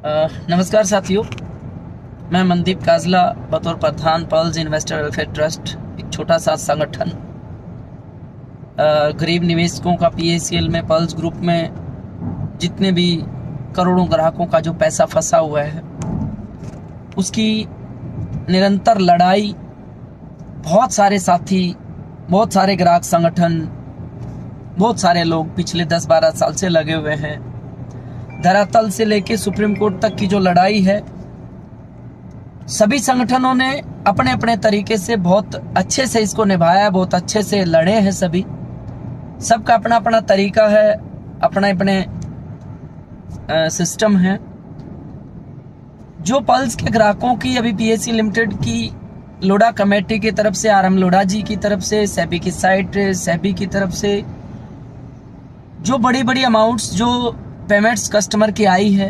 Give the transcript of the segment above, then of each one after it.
नमस्कार साथियों, मैं मनदीप काजला बतौर प्रधान पल्स इन्वेस्टर वेलफेयर ट्रस्ट, एक छोटा सा संगठन गरीब निवेशकों का पीएसीएल में पल्स ग्रुप में जितने भी करोड़ों ग्राहकों का जो पैसा फंसा हुआ है उसकी निरंतर लड़ाई। बहुत सारे साथी, बहुत सारे ग्राहक संगठन, बहुत सारे लोग पिछले 10-12 साल से लगे हुए हैं। धरातल से लेके सुप्रीम कोर्ट तक की जो लड़ाई है, सभी संगठनों ने अपने अपने तरीके से बहुत अच्छे से इसको निभाया, बहुत अच्छे से लड़े हैं। सबका अपना अपना तरीका है, अपने अपने सिस्टम है। जो पल्स के ग्राहकों की अभी पीएससी लिमिटेड की लोढ़ा कमेटी की तरफ से, आरएम लोढ़ा जी की तरफ से, सेबी की साइट, सेबी की तरफ से जो बड़ी बड़ी अमाउंट्स, जो पेमेंट्स कस्टमर की आई है,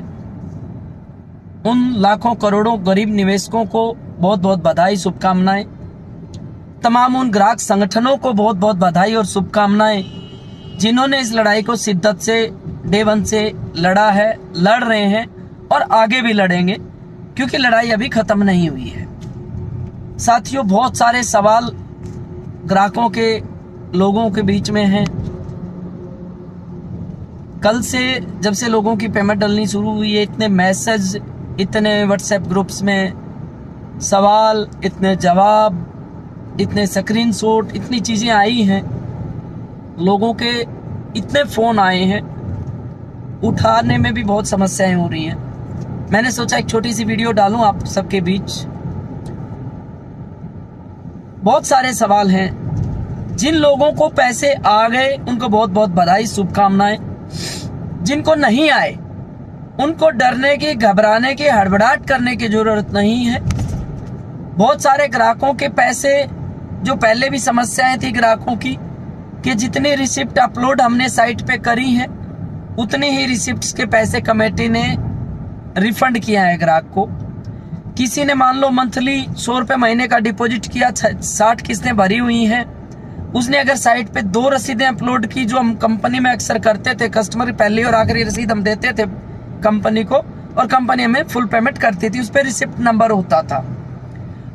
उन लाखों करोड़ों गरीब निवेशकों को बहुत बहुत बधाई, शुभकामनाएं। तमाम उन ग्राहक संगठनों को बहुत बहुत बधाई और शुभकामनाएं जिन्होंने इस लड़ाई को शिद्दत से डे वन से लड़ा है, लड़ रहे हैं और आगे भी लड़ेंगे, क्योंकि लड़ाई अभी खत्म नहीं हुई है। साथियों, बहुत सारे सवाल ग्राहकों के, लोगों के बीच में हैं। कल से जब से लोगों की पेमेंट डलनी शुरू हुई है, इतने मैसेज, इतने व्हाट्सएप ग्रुप्स में सवाल, इतने जवाब, इतने स्क्रीनशॉट, इतनी चीज़ें आई हैं, लोगों के इतने फ़ोन आए हैं, उठाने में भी बहुत समस्याएं हो रही हैं। मैंने सोचा एक छोटी सी वीडियो डालूं आप सबके बीच। बहुत सारे सवाल हैं। जिन लोगों को पैसे आ गए उनको बहुत बहुत बधाई, शुभकामनाएं। जिनको नहीं आए उनको डरने की, घबराने की, हड़बड़ाहट करने की जरूरत नहीं है। बहुत सारे ग्राहकों के पैसे, जो पहले भी समस्याएं थी ग्राहकों की कि जितनी रिसिप्ट अपलोड हमने साइट पे करी है उतनी ही रिसिप्ट्स के पैसे कमेटी ने रिफंड किया है ग्राहक को। किसी ने मान लो मंथली 100 रुपये महीने का डिपॉजिट किया, 60 किस्तें भरी हुई हैं। उसने अगर साइट पे 2 रसीदें अपलोड की, जो हम कंपनी में अक्सर करते थे, कस्टमर पहली और आखिरी रसीद हम देते थे कंपनी को और कंपनी हमें फुल पेमेंट करती थी, उस पर रिसिप्ट नंबर होता था।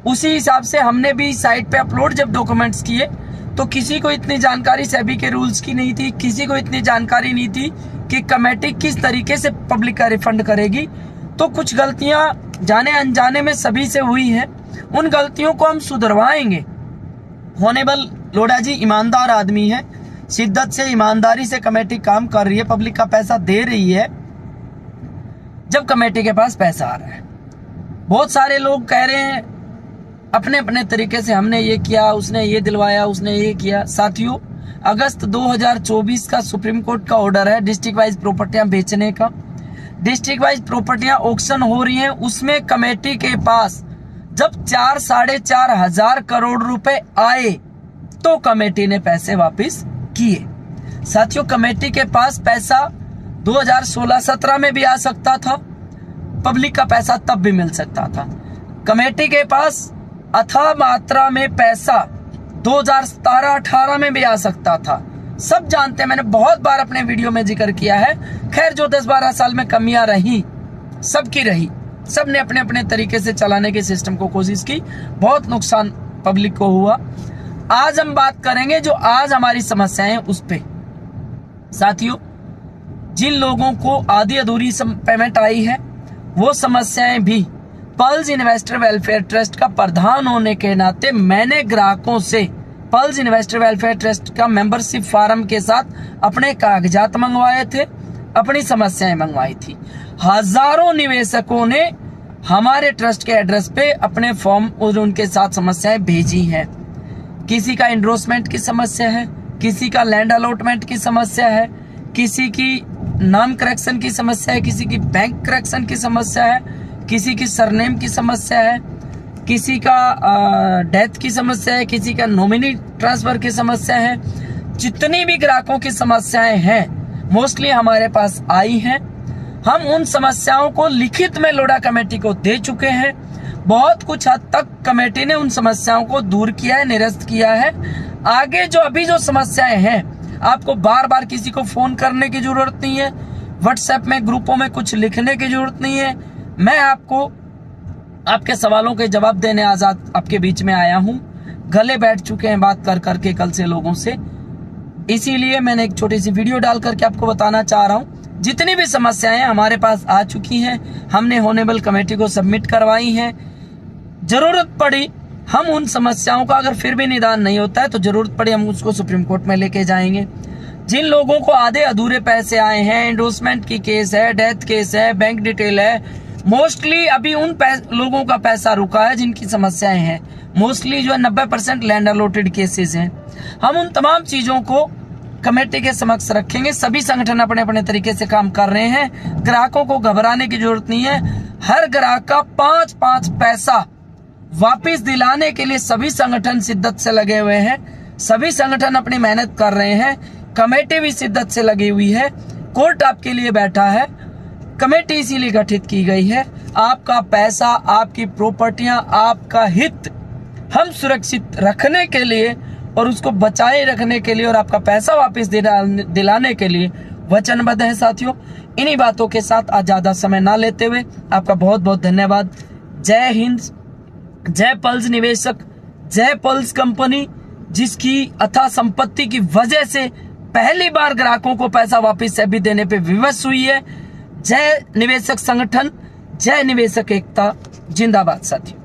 उसी हिसाब से हमने भी साइट पे अपलोड जब डॉक्यूमेंट्स किए तो किसी को इतनी जानकारी सेबी के रूल्स की नहीं थी, किसी को इतनी जानकारी नहीं थी कि कमेटी किस तरीके से पब्लिक का रिफंड करेगी। तो कुछ गलतियां जाने अनजाने में सभी से हुई हैं, उन गलतियों को हम सुधरवाएंगे। होनेबल लोढ़ा जी ईमानदार आदमी है, शिद्दत से, ईमानदारी से कमेटी काम कर रही है, पब्लिक का पैसा दे रही है जब कमेटी के पास पैसा आ रहा है। बहुत सारे लोग कह रहे हैं अपने अपने तरीके से, हमने ये किया, उसने ये दिलवाया, उसने ये किया। साथियों, अगस्त 2024 का सुप्रीम कोर्ट का ऑर्डर है डिस्ट्रिक्ट वाइज प्रॉपर्टियां बेचने का। डिस्ट्रिक्ट वाइज प्रॉपर्टियां ऑक्शन हो रही हैं, उसमें कमेटी के पास जब 4-4.5 हजार करोड़ रुपए आए तो कमेटी ने पैसे वापस किए। साथियों, कमेटी के पास पैसा 2016-17 में भी आ सकता था, पब्लिक का पैसा तब भी मिल सकता था। कमेटी के पास अथाह मात्रा में पैसा 2017-18 में भी आ सकता था। सब जानते हैं, मैंने बहुत बार अपने वीडियो में जिक्र किया है। खैर, जो 10-12 साल में कमियां रही, सबकी रही, सबने अपने अपने तरीके से चलाने के सिस्टम को कोशिश की, बहुत नुकसान पब्लिक को हुआ। आज हम बात करेंगे जो आज हमारी समस्याएं उस पे। साथियों, जिन लोगों को आधी अधूरी पेमेंट आई है, वो समस्याएं भी पल्स इन्वेस्टर वेलफेयर ट्रस्ट का प्रधान होने के नाते मैंने ग्राहकों से पल्स इन्वेस्टर वेलफेयर ट्रस्ट का मेंबरशिप फार्म के साथ अपने कागजात मंगवाए थे, अपनी समस्याएं मंगवाई थी। हजारों निवेशकों ने हमारे ट्रस्ट के एड्रेस पे अपने फॉर्म और उनके साथ समस्याएं भेजी हैं। किसी का एंडोर्समेंट की समस्या है, किसी का लैंड अलॉटमेंट की समस्या है, किसी की नाम करेक्शन की समस्या है, किसी की बैंक करेक्शन की समस्या है, किसी की सरनेम की समस्या है, किसी का डेथ की समस्या है, किसी का नॉमिनी ट्रांसफर की समस्या है। जितनी भी ग्राहकों की समस्याएं हैं मोस्टली हमारे पास आई हैं। हम उन समस्याओं को लिखित में लोढ़ा कमेटी को दे चुके हैं। बहुत कुछ हद तक कमेटी ने उन समस्याओं को दूर किया है, निरस्त किया है। आगे जो अभी जो समस्याएं हैं, आपको बार बार किसी को फोन करने की जरूरत नहीं है, व्हाट्सएप में ग्रुपों में कुछ लिखने की जरूरत नहीं है। मैं आपको आपके सवालों के जवाब देने आजाद आपके बीच में आया हूं। गले बैठ चुके हैं बात कर करके कल से लोगों से, इसीलिए मैंने एक छोटी सी वीडियो डाल करके आपको बताना चाह रहा हूं। जितनी भी समस्याएं हमारे पास आ चुकी हैं, हमने होनेबल कमेटी को सबमिट करवाई हैं। जरूरत पड़ी हम उन समस्याओं का अगर फिर भी निदान नहीं होता है तो जरूरत पड़ी हम उसको सुप्रीम कोर्ट में लेके जाएंगे। जिन लोगों को आधे अधूरे पैसे आए हैं, एंडोर्समेंट की केस है, डेथ केस है, बैंक डिटेल है, मोस्टली अभी उन लोगों का पैसा रुका है जिनकी समस्याएं हैं। मोस्टली जो है 90% लैंड अलॉटेड केसेस हैं। हम उन तमाम चीजों को कमेटी के समक्ष रखेंगे। सभी संगठन अपने अपने तरीके से काम कर रहे हैं। ग्राहकों को घबराने की जरूरत नहीं है। हर ग्राहक का 5-5 पैसा वापिस दिलाने के लिए सभी संगठन शिद्दत से लगे हुए हैं। सभी संगठन अपनी मेहनत कर रहे हैं। कमेटी भी शिद्दत से लगी हुई है। कोर्ट आपके लिए बैठा है। कमेटी इसीलिए गठित की गई है। आपका पैसा, आपकी प्रॉपर्टियां, आपका हित हम सुरक्षित रखने के लिए और उसको बचाए रखने के लिए और आपका पैसा वापस दिलाने के लिए वचनबद्ध है साथियों। इन्हीं बातों के साथ आज ज्यादा समय ना लेते हुए आपका बहुत बहुत धन्यवाद। जय हिंद, जय पल्स निवेशक, जय पल्स कंपनी, जिसकी अथाह संपत्ति की वजह से पहली बार ग्राहकों को पैसा वापस सेबी देने पे विवश हुई है। जय निवेशक संगठन, जय निवेशक एकता, जिंदाबाद साथियों।